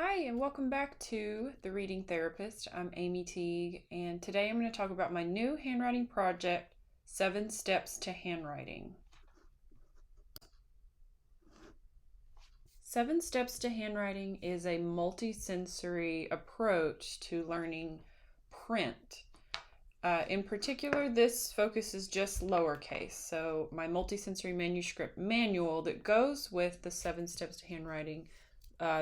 Hi, and welcome back to The Reading Therapist. I'm Amy Teague, and today I'm going to talk about my new handwriting project, 7 Steps to Handwriting. 7 Steps to Handwriting is a multi-sensory approach to learning print. In particular, this focuses just lowercase. So my Multi-Sensory Manuscript Manual that goes with the 7 Steps to Handwriting,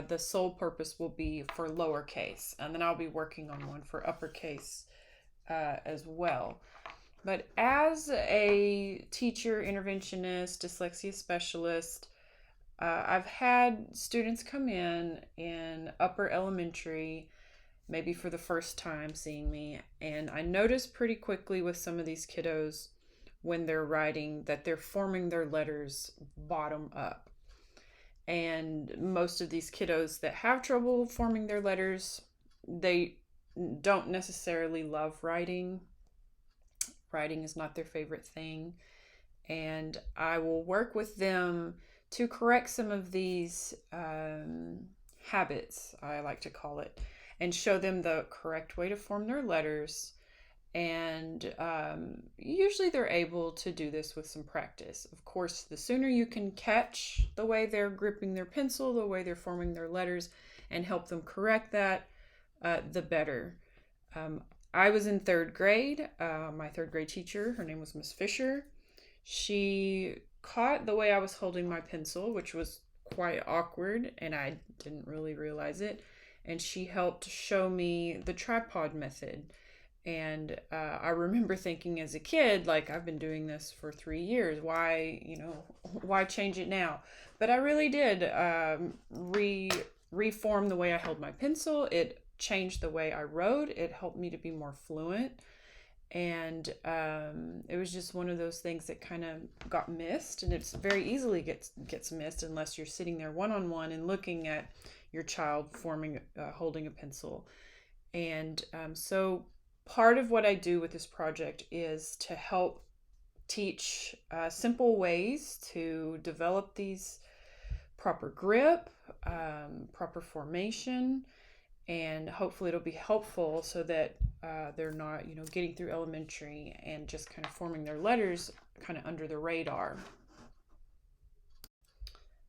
the sole purpose will be for lowercase, and then I'll be working on one for uppercase as well. But as a teacher, interventionist, dyslexia specialist, I've had students come in upper elementary, maybe for the first time seeing me, and I noticed pretty quickly with some of these kiddos when they're writing that they're forming their letters bottom up. And most of these kiddos that have trouble forming their letters, they don't necessarily love writing. Writing is not their favorite thing. And I will work with them to correct some of these habits, I like to call it, and show them the correct way to form their letters. And usually they're able to do this with some practice. Of course, the sooner you can catch the way they're gripping their pencil, the way they're forming their letters, and help them correct that, the better. I was in 3rd grade. My 3rd grade teacher, her name was Miss Fisher. She caught the way I was holding my pencil, which was quite awkward, and I didn't really realize it. And she helped show me the tripod method. And I remember thinking as a kid, like, I've been doing this for 3 years. Why change it now? But I really did reform the way I held my pencil. It changed the way I wrote. It helped me to be more fluent. And it was just one of those things that kind of got missed. And it's very easily gets missed unless you're sitting there one-on-one and looking at your child holding a pencil. And so part of what I do with this project is to help teach simple ways to develop these proper grip, proper formation, and hopefully it'll be helpful so that they're not, getting through elementary and just kind of forming their letters kind of under the radar.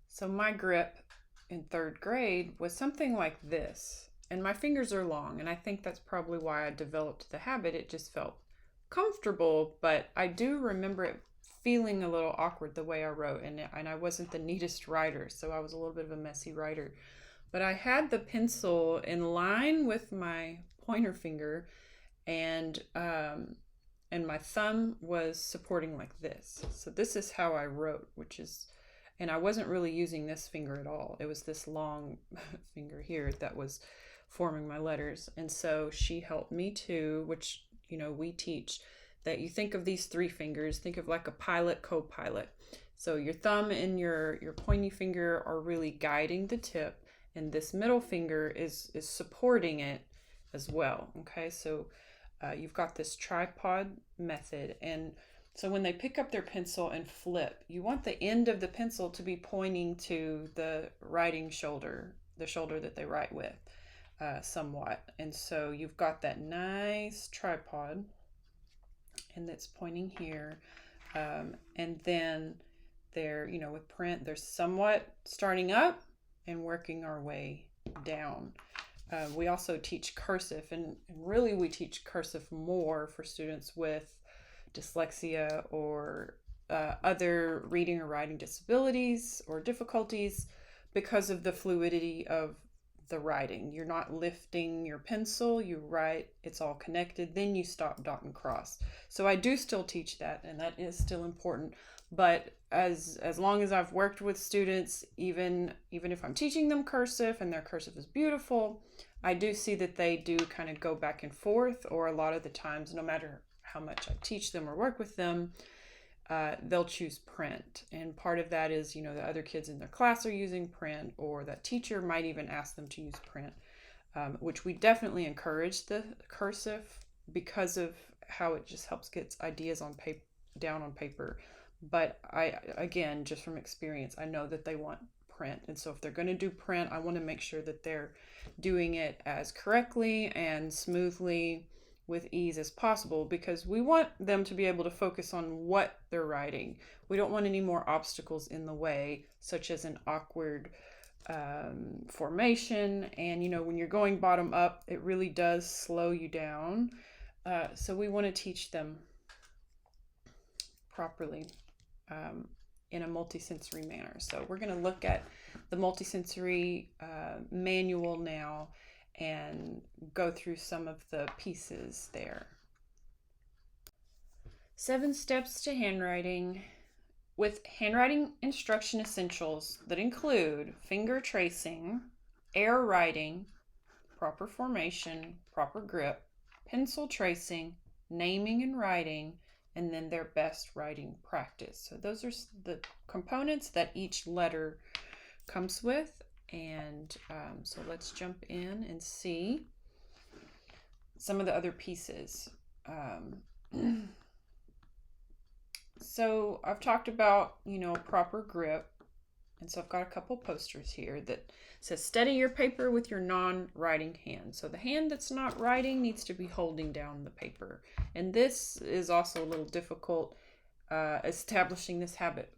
So my grip in 3rd grade was something like this. And my fingers are long, and I think that's probably why I developed the habit. It just felt comfortable, but I do remember it feeling a little awkward the way I wrote, and I wasn't the neatest writer, so I was a little bit of a messy writer. But I had the pencil in line with my pointer finger, and my thumb was supporting like this. So this is how I wrote, and I wasn't really using this finger at all. It was this long finger here that was forming my letters. And so she helped me too, which, we teach that you think of these 3 fingers, think of like a pilot, co-pilot. So your thumb and your pointy finger are really guiding the tip, and this middle finger is supporting it as well. Okay, so you've got this tripod method. And so when they pick up their pencil and flip, you want the end of the pencil to be pointing to the writing shoulder, the shoulder that they write with. Somewhat. And so you've got that nice tripod, and that's pointing here. And then they're, with print, they're somewhat starting up and working our way down. We also teach cursive, and really we teach cursive more for students with dyslexia or other reading or writing disabilities or difficulties because of the fluidity of the writing. You're not lifting your pencil, you write, it's all connected, then you stop, dot, and cross. So I do still teach that, and that is still important. But as long as I've worked with students, even if I'm teaching them cursive and their cursive is beautiful, I do see that they do kind of go back and forth, or a lot of the times, no matter how much I teach them or work with them, they'll choose print. And part of that is, the other kids in their class are using print, or that teacher might even ask them to use print, which we definitely encourage the cursive because of how it just helps get ideas down on paper. But again, just from experience, I know that they want print. And so if they're going to do print, I want to make sure that they're doing it as correctly and smoothly with ease as possible, because we want them to be able to focus on what they're writing. We don't want any more obstacles in the way, such as an awkward formation. And when you're going bottom up, it really does slow you down. So we want to teach them properly in a multisensory manner. So we're going to look at the multisensory manual now and go through some of the pieces there. 7 steps to handwriting, with handwriting instruction essentials that include finger tracing, air writing, proper formation, proper grip, pencil tracing, naming and writing, and then their best writing practice. So those are the components that each letter comes with. And so let's jump in and see some of the other pieces. So I've talked about, proper grip. And so I've got a couple posters here that says steady your paper with your non-writing hand. So the hand that's not writing needs to be holding down the paper. And this is also a little difficult establishing this habit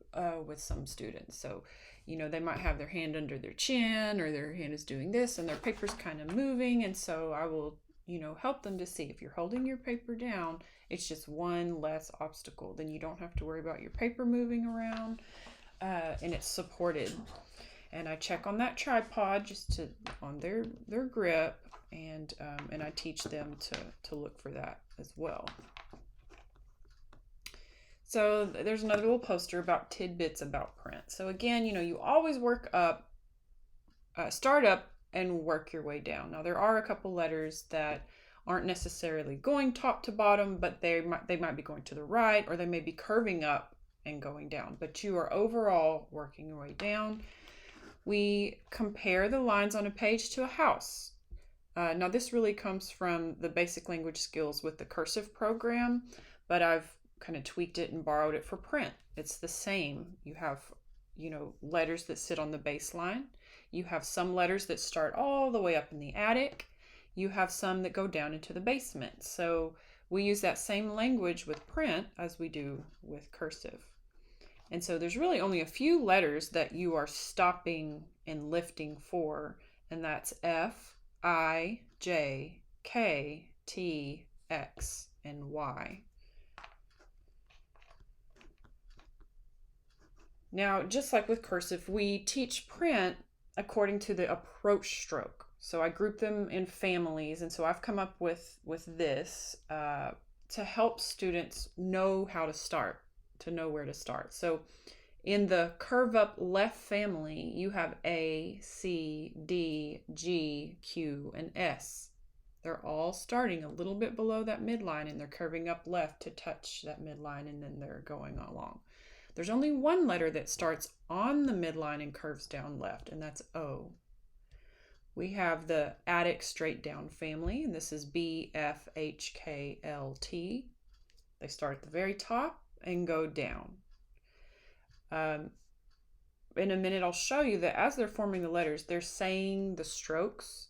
with some students. So, they might have their hand under their chin, or their hand is doing this and their paper's kind of moving. And so I will, help them to see, if you're holding your paper down, it's just one less obstacle. Then you don't have to worry about your paper moving around. And it's supported. And I check on that tripod just on their grip, and I teach them to look for that as well. So there's another little poster about tidbits about print. So again, you always work up, start up and work your way down. Now there are a couple letters that aren't necessarily going top to bottom, but they might be going to the right, or they may be curving up and going down, but you are overall working your way down. We compare the lines on a page to a house. Now this really comes from the basic language skills with the cursive program, but I've kind of tweaked it and borrowed it for print. It's the same. You have, letters that sit on the baseline. You have some letters that start all the way up in the attic. You have some that go down into the basement. So we use that same language with print as we do with cursive. And so there's really only a few letters that you are stopping and lifting for, and that's F, I, J, K, T, X, and Y. Now, just like with cursive, we teach print according to the approach stroke. So I group them in families, and so I've come up with this to help students know how to start, to know where to start. So in the curve up left family, you have A, C, D, G, Q, and S. They're all starting a little bit below that midline, and they're curving up left to touch that midline, and then they're going along. There's only one letter that starts on the midline and curves down left, and that's O. We have the attic straight down family, and this is B, F, H, K, L, T. They start at the very top and go down. In a minute, I'll show you that as they're forming the letters, they're saying the strokes.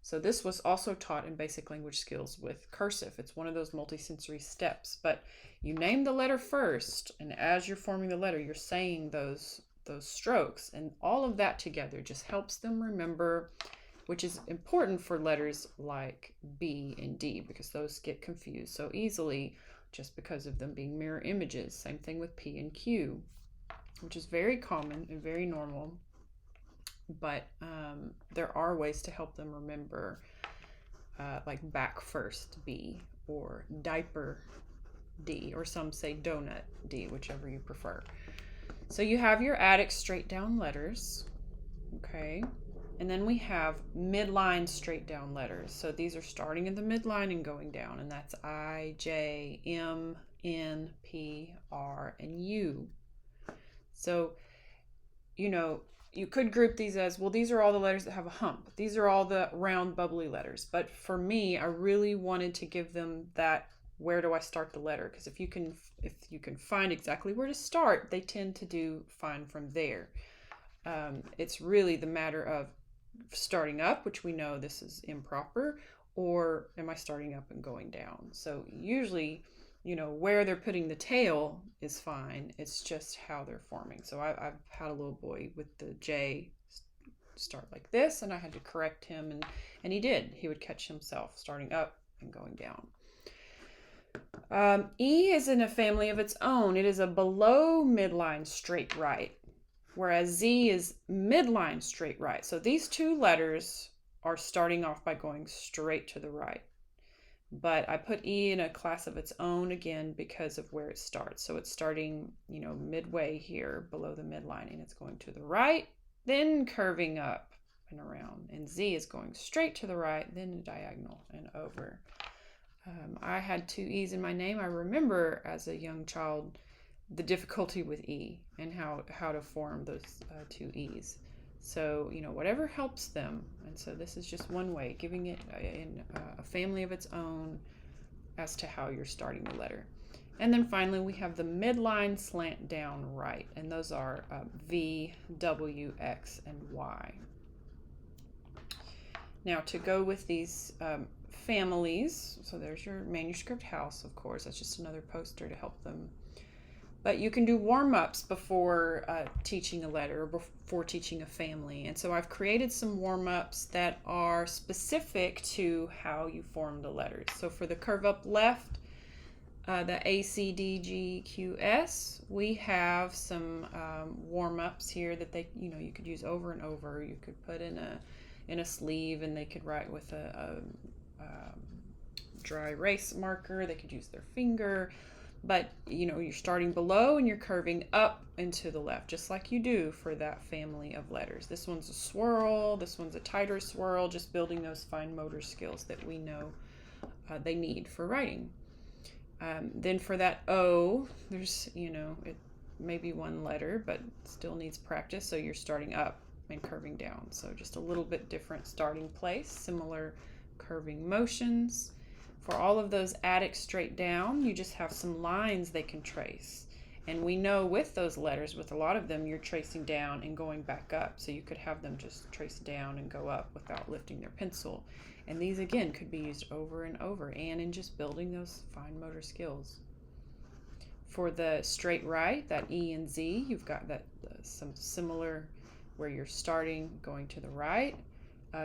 So this was also taught in basic language skills with cursive. It's one of those multisensory steps, but you name the letter first, and as you're forming the letter, you're saying those strokes, and all of that together just helps them remember, which is important for letters like B and D, because those get confused so easily just because of them being mirror images. Same thing with P and Q, which is very common and very normal. But there are ways to help them remember, like back first B, or diaper D, or some say donut D, whichever you prefer. So you have your attic straight down letters, okay? And then we have midline straight down letters. So these are starting in the midline and going down, and that's I, J, M, N, P, R, and U. So, you could group these as, well, these are all the letters that have a hump. These are all the round, bubbly letters. But for me, I really wanted to give them that, where do I start the letter? Because if you can find exactly where to start, they tend to do fine from there. It's really the matter of starting up, which we know this is improper, or am I starting up and going down? So usually, where they're putting the tail is fine. It's just how they're forming. So I've had a little boy with the J start like this, and I had to correct him, and he did. He would catch himself starting up and going down. E is in a family of its own. It is a below midline straight right, whereas Z is midline straight right. So these two letters are starting off by going straight to the right. But I put E in a class of its own again because of where it starts. So it's starting, midway here below the midline, and it's going to the right, then curving up and around. And Z is going straight to the right, then diagonal and over. I had two E's in my name. I remember as a young child the difficulty with E and how to form those two E's. So, whatever helps them. And so this is just one way, giving it a family of its own as to how you're starting the letter. And then finally, we have the midline slant down right. And those are V, W, X, and Y. Now, to go with these families, so there's your manuscript house, of course. That's just another poster to help them. But you can do warm-ups before teaching a letter or before teaching a family. And so I've created some warm-ups that are specific to how you form the letters. So for the curve up left, the A, C, D, G, Q, S, we have some warm-ups here that you could use over and over. You could put in a sleeve, and they could write with a dry erase marker. They could use their finger. But, you're starting below and you're curving up and to the left, just like you do for that family of letters. This one's a swirl. This one's a tighter swirl, just building those fine motor skills that we know they need for writing. Then for that O, there's, it may be one letter, but still needs practice. So you're starting up and curving down. So just a little bit different starting place, similar curving motions. For all of those attic straight down, you just have some lines they can trace. And we know with those letters, with a lot of them, you're tracing down and going back up. So you could have them just trace down and go up without lifting their pencil. And these, again, could be used over and over and in just building those fine motor skills. For the straight right, that E and Z, you've got that some similar where you're starting, going to the right.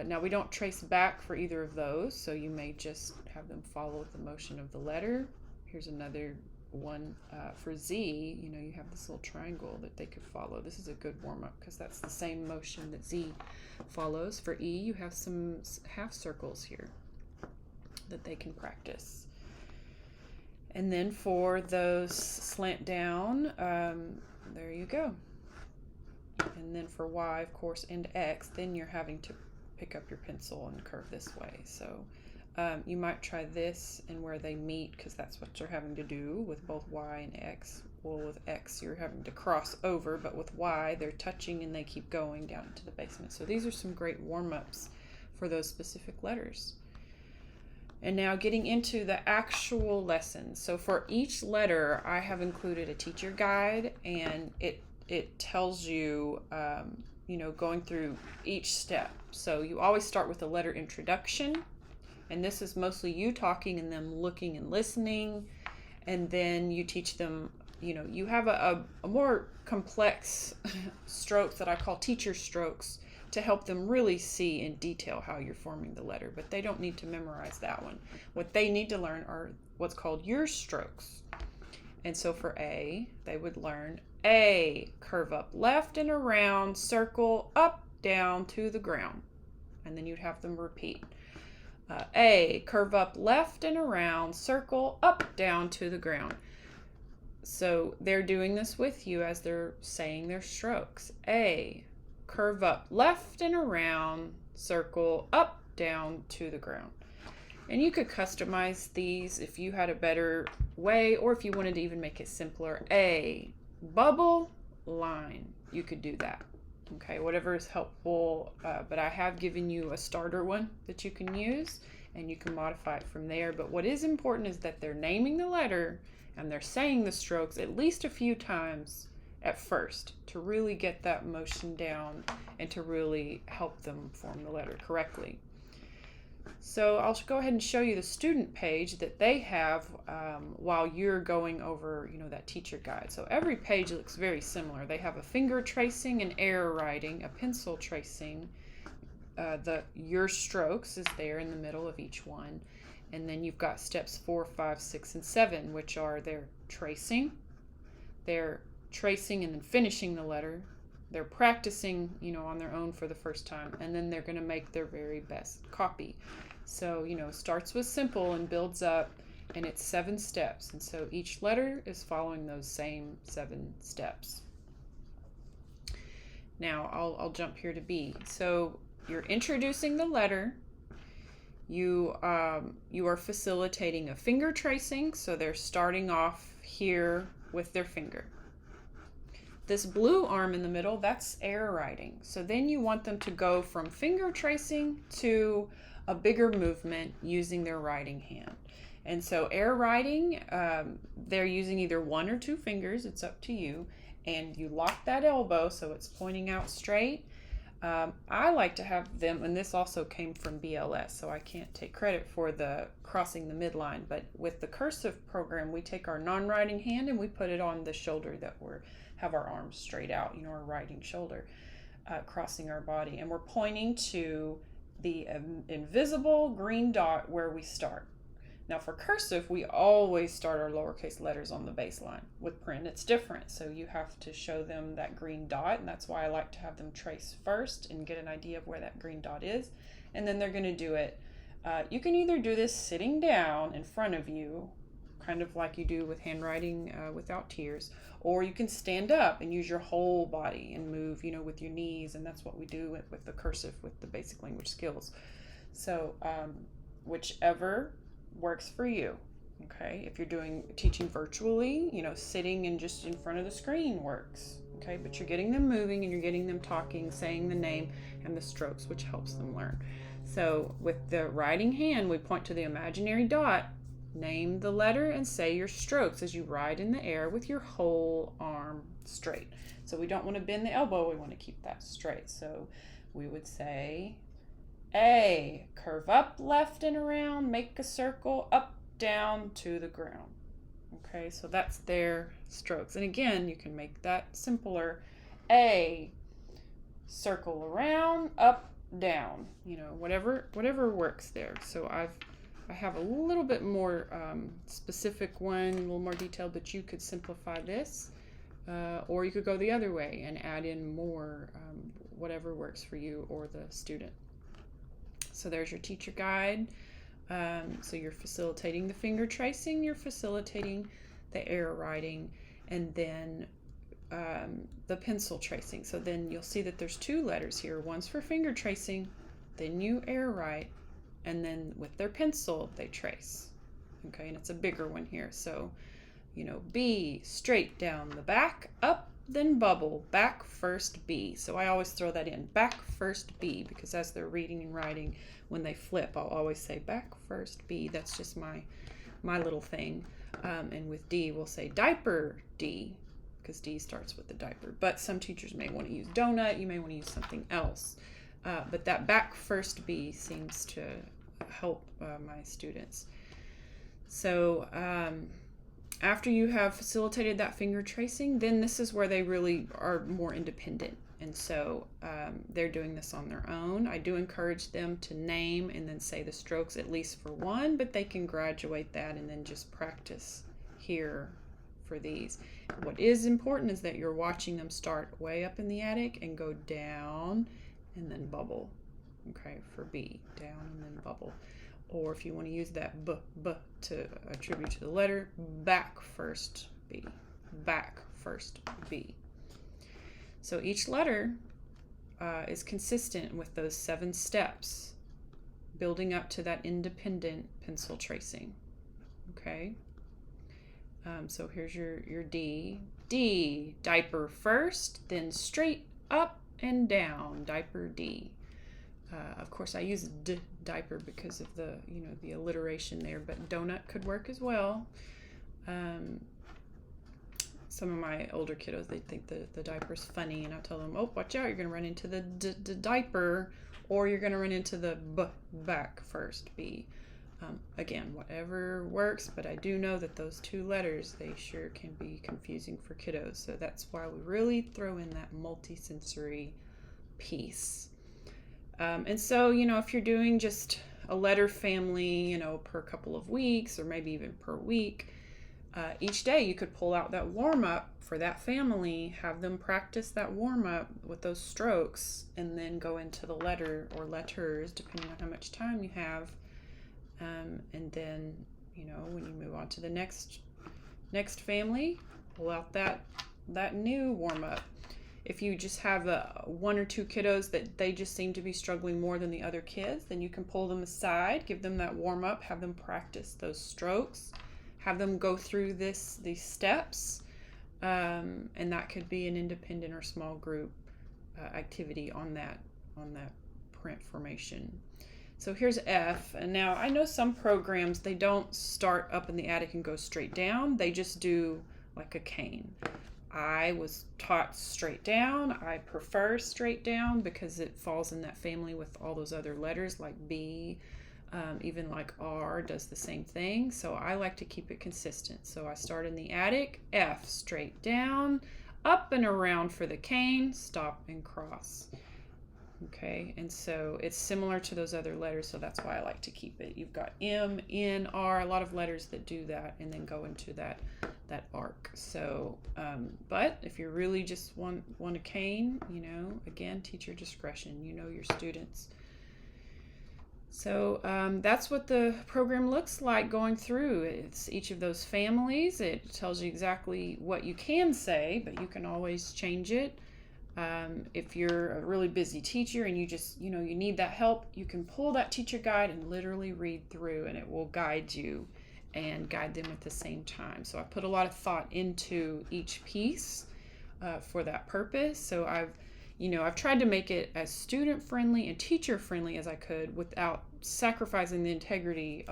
Now we don't trace back for either of those, so you may just have them follow the motion of the letter. Here's another one for Z. You have this little triangle that they could follow. This is a good warm-up because that's the same motion that Z follows. For E, you have some half circles here that they can practice. And then for those slant down, there you go. And then for Y, of course, and X, then you're having to pick up your pencil and curve this way. So you might try this and where they meet, because that's what you're having to do with both Y and X. Well, with X, you're having to cross over, but with Y, they're touching and they keep going down into the basement. So these are some great warm-ups for those specific letters. And now getting into the actual lesson. So for each letter, I have included a teacher guide, and it tells you, going through each step. So you always start with a letter introduction, and this is mostly you talking and them looking and listening. And then you teach them, you have a more complex strokes that I call teacher strokes to help them really see in detail how you're forming the letter, but they don't need to memorize that one. What they need to learn are what's called your strokes. And so for A, they would learn A, curve up left and around, circle up, down to the ground. And then you'd have them repeat. A, curve up left and around, circle up, down to the ground. So they're doing this with you as they're saying their strokes. A, curve up left and around, circle up, down to the ground. And you could customize these if you had a better way, or if you wanted to even make it simpler. A, bubble, line. You could do that. Okay, whatever is helpful, but I have given you a starter one that you can use, and you can modify it from there. But what is important is that they're naming the letter and they're saying the strokes at least a few times at first to really get that motion down and to really help them form the letter correctly. So I'll go ahead and show you the student page that they have while you're going over, that teacher guide. So every page looks very similar. They have a finger tracing, an error writing, a pencil tracing. Your strokes is there in the middle of each one. And then you've got steps 4, 5, 6, and 7, which are their tracing and then finishing the letter. They're practicing, on their own for the first time, and then they're going to make their very best copy. So, starts with simple and builds up, and it's 7 steps. And so each letter is following those same 7 steps. Now, I'll jump here to B. So you're introducing the letter. You are facilitating a finger tracing, so they're starting off here with their finger. This blue arm in the middle, that's error writing. So then you want them to go from finger tracing to a bigger movement using their writing hand. And so error writing, they're using either 1 or 2 fingers, it's up to you, and you lock that elbow so it's pointing out straight. I like to have them, and this also came from BLS, so I can't take credit for the crossing the midline, but with the cursive program, we take our non-writing hand and we put it on the shoulder that have our arms straight out, our writing shoulder, crossing our body, and we're pointing to the invisible green dot where we start. Now for cursive, we always start our lowercase letters on the baseline. With print, it's different, so you have to show them that green dot, and that's why I like to have them trace first and get an idea of where that green dot is, and then they're going to do it. You can either do this sitting down in front of you, kind of like you do with handwriting without tears, or you can stand up and use your whole body and move, with your knees, and that's what we do with the cursive, with the basic language skills. So whichever works for you. Okay, if you're teaching virtually, sitting and just in front of the screen works. Okay, but you're getting them moving and you're getting them talking, saying the name and the strokes, which helps them learn. So with the writing hand, we point to the imaginary dot, name the letter, and say your strokes as you write in the air with your whole arm straight. So we don't want to bend the elbow, we want to keep that straight. So we would say A, curve up, left and around, make a circle, up, down to the ground. Okay, so that's their strokes. And again, you can make that simpler. A, circle around, up, down, whatever works there. So I have a little bit more specific one, a little more detailed, but you could simplify this, or you could go the other way and add in more, whatever works for you or the student. So there's your teacher guide. So you're facilitating the finger tracing, you're facilitating the error writing, and then the pencil tracing. So then you'll see that there's 2 letters here. One's for finger tracing, then you error write, and then with their pencil they trace. Okay, and it's a bigger one here. So, B, straight down the back, up, then bubble, back first B. So I always throw that in, back first B, because as they're reading and writing, when they flip, I'll always say back first B. That's just my little thing. And with D, we'll say diaper D, because D starts with the diaper. But some teachers may want to use donut, you may want to use something else. But that back first B seems to help my students. So after you have facilitated that finger tracing, then this is where they really are more independent. And so they're doing this on their own. I do encourage them to name and then say the strokes at least for one, but they can graduate that and then just practice here for these. What is important is that you're watching them start way up in the attic and go down and then bubble. Okay, for B, down and then bubble. Or if you want to use that b to attribute to the letter, back first B, back first B. So each letter is consistent with those 7 steps, building up to that independent pencil tracing. Okay, so here's your D. D, diaper first, then straight up and down, diaper D. Of course, I use D, diaper, because of the the alliteration there, but donut could work as well. some of my older kiddos, they think the diaper's funny, and I tell them, oh, watch out, you're going to run into the diaper, or you're going to run into the back first, B. Again, whatever works, but I do know that those two letters, they sure can be confusing for kiddos. So that's why we really throw in that multi-sensory piece. And so, if you're doing just a letter family, per couple of weeks or maybe even per week, each day you could pull out that warm-up for that family, have them practice that warm-up with those strokes, and then go into the letter or letters, depending on how much time you have. And then, when you move on to the next family, pull out that new warm-up. If you just have one or two kiddos that they just seem to be struggling more than the other kids, then you can pull them aside, give them that warm-up, have them practice those strokes, have them go through these steps, and that could be an independent or small group activity on that print formation. So here's F, and now I know some programs, they don't start up in the attic and go straight down. They just do like a cane. I was taught straight down. I prefer straight down because it falls in that family with all those other letters like B, even like R does the same thing. So I like to keep it consistent. So I start in the attic, F, straight down, up and around for the cane, stop and cross. Okay, and so it's similar to those other letters, so that's why I like to keep it. You've got M, N, R, a lot of letters that do that and then go into that arc. So, but if you really just want a cane, again, teacher discretion, your students. So that's what the program looks like going through. It's each of those families. It tells you exactly what you can say, but you can always change it. If you're a really busy teacher and you just, you need that help, you can pull that teacher guide and literally read through, and it will guide you and guide them at the same time. So I put a lot of thought into each piece for that purpose. So I've tried to make it as student friendly and teacher friendly as I could without sacrificing the integrity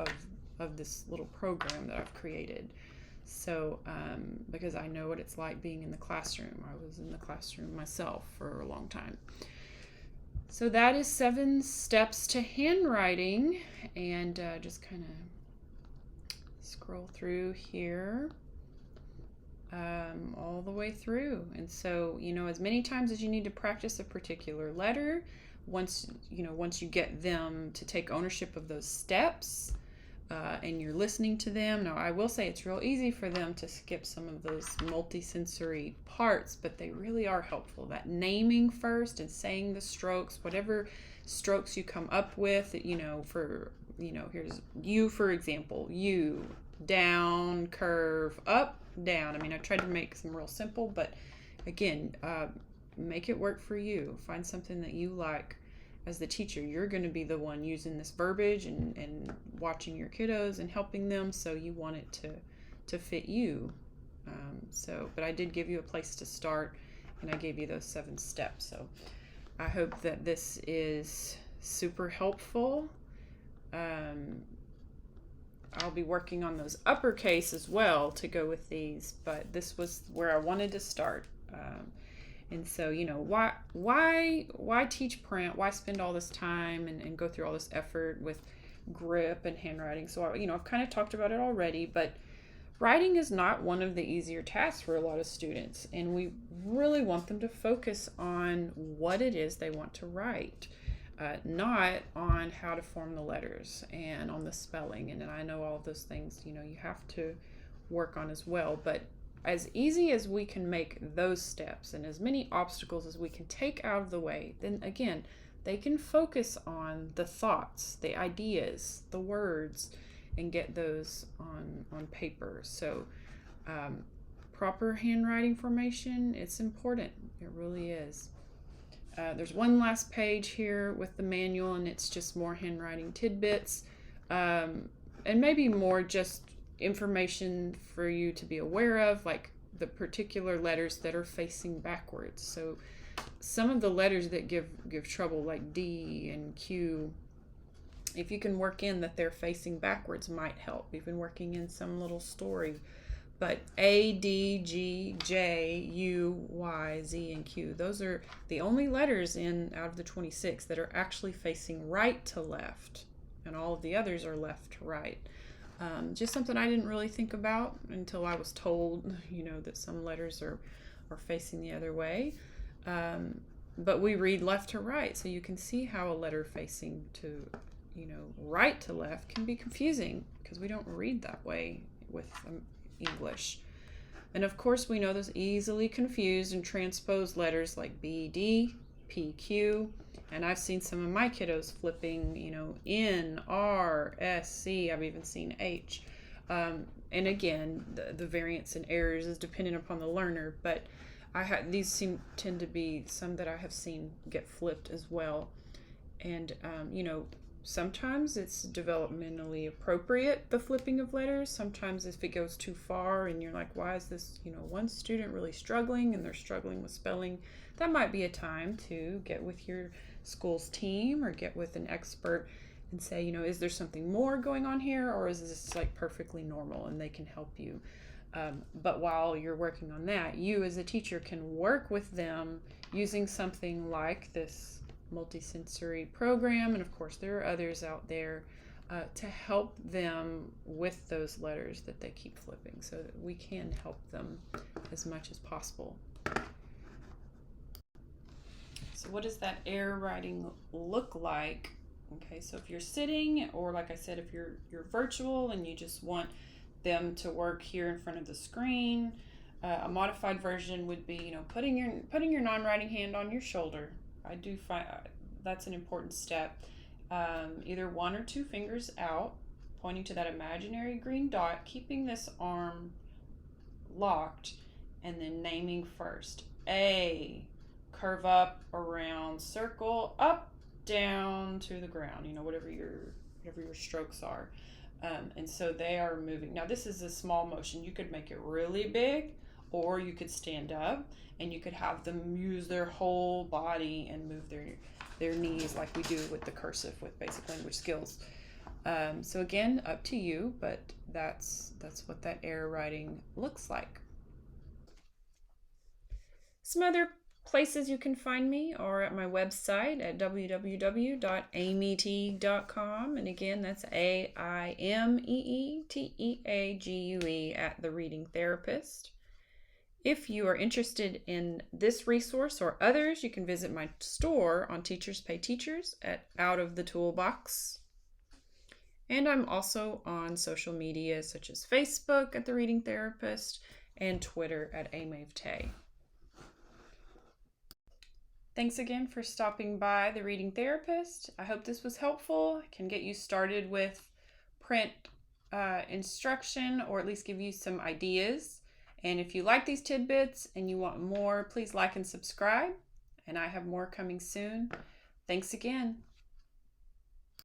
of this little program that I've created. So, because I know what it's like being in the classroom. I was in the classroom myself for a long time. So that is 7 steps to handwriting, and just kind of scroll through here all the way through. And so, as many times as you need to practice a particular letter, once you get them to take ownership of those steps, and you're listening to them. Now, I will say it's real easy for them to skip some of those multi-sensory parts, but they really are helpful. That naming first and saying the strokes, whatever strokes you come up with, here's U, for example, U, down, curve, up, down. I tried to make some real simple, but again, make it work for you. Find something that you like. As the teacher, you're going to be the one using this verbiage and watching your kiddos and helping them, so you want it to fit you. But I did give you a place to start, and I gave you those 7 steps. So I hope that this is super helpful. I'll be working on those uppercase as well to go with these, but this was where I wanted to start. And so, why teach print? Why spend all this time and go through all this effort with grip and handwriting? So, I've kind of talked about it already, but writing is not one of the easier tasks for a lot of students. And we really want them to focus on what it is they want to write, not on how to form the letters and on the spelling. And I know all of those things, you have to work on as well. But as easy as we can make those steps and as many obstacles as we can take out of the way, then again, they can focus on the thoughts, the ideas, the words, and get those on paper. So proper handwriting formation, it's important. It really is. There's one last page here with the manual, and it's just more handwriting tidbits, and maybe more just information for you to be aware of, like the particular letters that are facing backwards. So some of the letters that give trouble, like D and Q, if you can work in that they're facing backwards, might help. Even working in some little story. but A, D, G, J, U, Y, Z, and Q. Those are the only letters out of the 26 that are actually facing right to left, and all of the others are left to right. Just something I didn't really think about until I was told, that some letters are facing the other way. But we read left to right, so you can see how a letter facing to, right to left can be confusing because we don't read that way with English. And of course, we know those easily confused and transposed letters like B, D, P, Q. And I've seen some of my kiddos flipping, N, R, S, C. I've even seen H. And again, the variance and errors is dependent upon the learner, but these tend to be some that I have seen get flipped as well. And, sometimes it's developmentally appropriate, the flipping of letters. Sometimes if it goes too far and you're like, why is this, one student really struggling and they're struggling with spelling, that might be a time to get with your school's team or get with an expert and say, is there something more going on here, or is this like perfectly normal, and they can help you. But while you're working on that, you as a teacher can work with them using something like this multi-sensory program, and of course there are others out there to help them with those letters that they keep flipping, so that we can help them as much as possible. So what does that air writing look like? Okay, so if you're sitting, or like I said, if you're virtual and you just want them to work here in front of the screen, a modified version would be, putting your non-writing hand on your shoulder. I do find that's an important step. Either one or two fingers out, pointing to that imaginary green dot, keeping this arm locked, and then naming first. A, curve up, around, circle, up, down to the ground, whatever your strokes are. And so they are moving. Now this is a small motion. You could make it really big, or you could stand up and you could have them use their whole body and move their knees like we do with the cursive with basic language skills. So again, up to you, but that's what that air writing looks like. Some other places you can find me are at my website at www.ameeteague.com, and again, that's AIMEETEAGUE at The Reading Therapist. If you are interested in this resource or others, you can visit my store on Teachers Pay Teachers at Out of the Toolbox. And I'm also on social media such as Facebook at The Reading Therapist and Twitter at AMaveTay. Thanks again for stopping by The Reading Therapist. I hope this was helpful. I can get you started with print instruction, or at least give you some ideas. And if you like these tidbits and you want more, please like and subscribe. And I have more coming soon. Thanks again.